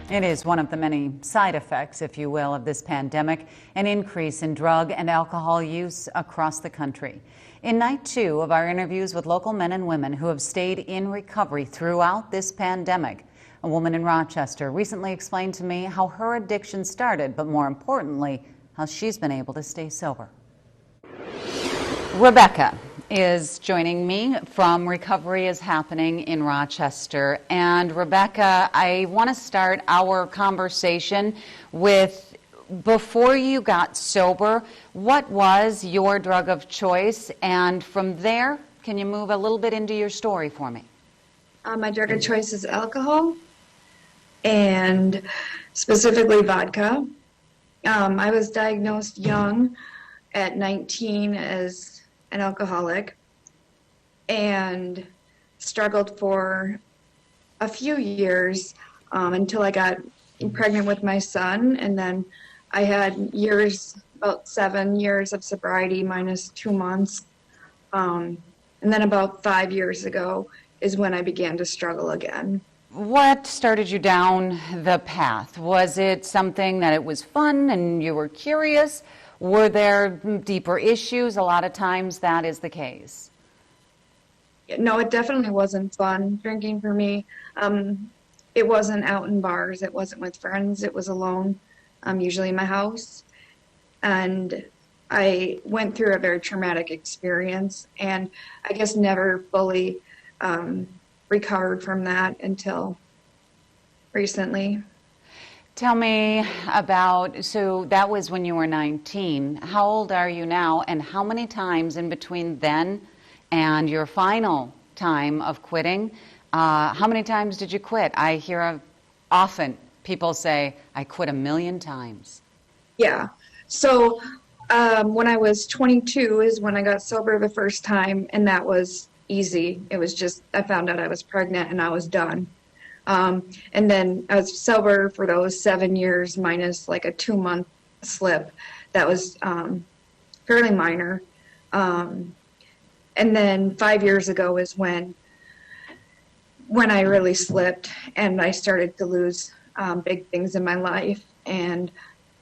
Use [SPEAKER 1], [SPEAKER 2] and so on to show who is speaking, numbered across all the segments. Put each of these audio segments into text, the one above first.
[SPEAKER 1] It is one of the many side effects, if you will, of this pandemic, an increase in drug and alcohol use across the country. In night 2 of our interviews with local men and women who have stayed in recovery throughout this pandemic, a woman in Rochester recently explained to me how her addiction started, but more importantly, how she's been able to stay sober. Rebecca is joining me from Recovery is Happening in Rochester. And Rebecca, I want to start our conversation with, before you got sober, what was your drug of choice? And from there, can you move a little bit into your story for me?
[SPEAKER 2] My drug of choice is alcohol, and specifically vodka. I was diagnosed young at 19 as an alcoholic and struggled for a few years until I got pregnant with my son, and then I had years, about 7 years of sobriety minus 2 months, and then about 5 years ago is when I began to struggle again.
[SPEAKER 1] What started you down the path? Was it something that it was fun and you were curious? Were there deeper issues? A lot of times that is the case.
[SPEAKER 2] No, it definitely wasn't fun drinking for me. It wasn't out in bars. It wasn't with friends. It was alone, usually in my house. And I went through a very traumatic experience, and I guess never fully recovered from that until recently.
[SPEAKER 1] Tell me about, so that was when you were 19. How old are you now, and how many times in between then and your final time of quitting, how many times did you quit? I hear often people say, I quit 1,000,000 times.
[SPEAKER 2] Yeah. So when I was 22 is when I got sober the first time, and that was easy. It was just, I found out I was pregnant and I was done. And then I was sober for those 7 years minus like a 2-month slip. That was fairly minor. And then 5 years ago is when I really slipped and I started to lose big things in my life. And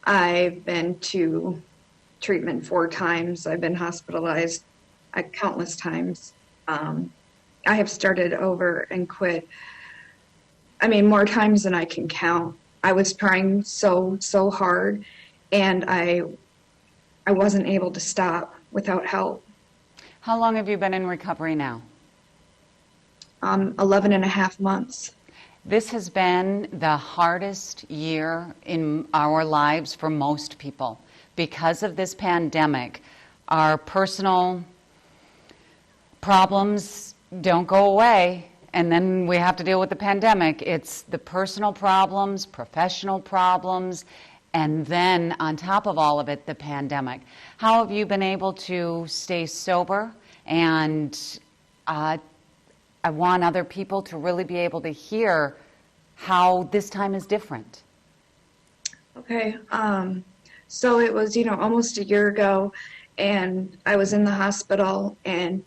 [SPEAKER 2] I've been to treatment 4 times. I've been hospitalized countless times. I have started over and quit, I mean, more times than I can count. I was trying so hard, and I wasn't able to stop without help.
[SPEAKER 1] How long have you been in recovery now?
[SPEAKER 2] 11 and a half months.
[SPEAKER 1] This has been the hardest year in our lives for most people. Because of this pandemic, our personal problems don't go away, and then we have to deal with the pandemic. It's the personal problems, professional problems, and then on top of all of it, the pandemic. How have you been able to stay sober? And I want other people to really be able to hear how this time is different.
[SPEAKER 2] Okay. So it was, almost a year ago, and I was in the hospital, and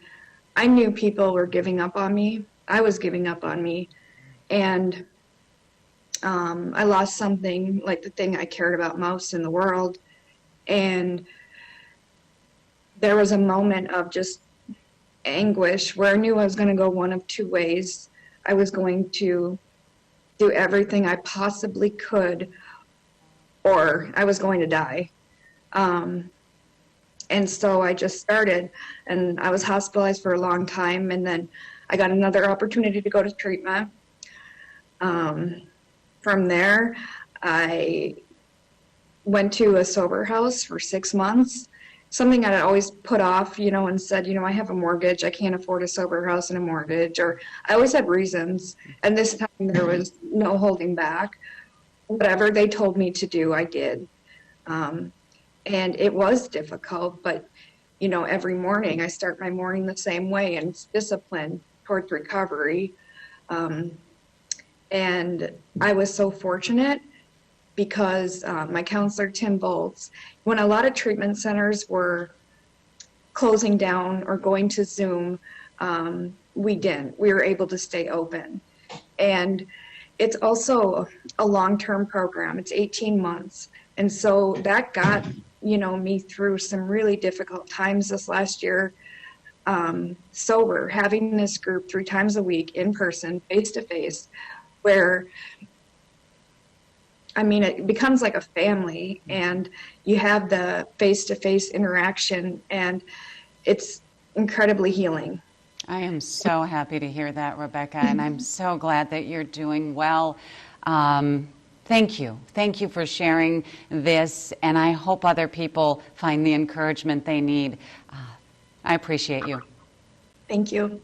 [SPEAKER 2] I knew people were giving up on me. I was giving up on me, and I lost something, like the thing I cared about most in the world, and there was a moment of just anguish where I knew I was going to go one of 2 ways. I was going to do everything I possibly could, or I was going to die. And so I just started, and I was hospitalized for a long time, and then I got another opportunity to go to treatment. From there, I went to a sober house for 6 months, something I'd always put off, and said, I have a mortgage, I can't afford a sober house and a mortgage, or I always had reasons, and this time there was no holding back. Whatever they told me to do, I did. And it was difficult, but, every morning I start my morning the same way, and it's discipline towards recovery. And I was so fortunate because my counselor, Tim Bolts, when a lot of treatment centers were closing down or going to Zoom, we didn't. We were able to stay open. And it's also a long-term program. It's 18 months. And so that got, me through some really difficult times this last year, sober, having this group 3 times a week in person, face to face, where, it becomes like a family, and you have the face to face interaction, and it's incredibly healing.
[SPEAKER 1] I am so happy to hear that, Rebecca, and I'm so glad that you're doing well. Thank you. Thank you for sharing this, and I hope other people find the encouragement they need. I appreciate you.
[SPEAKER 2] Thank you.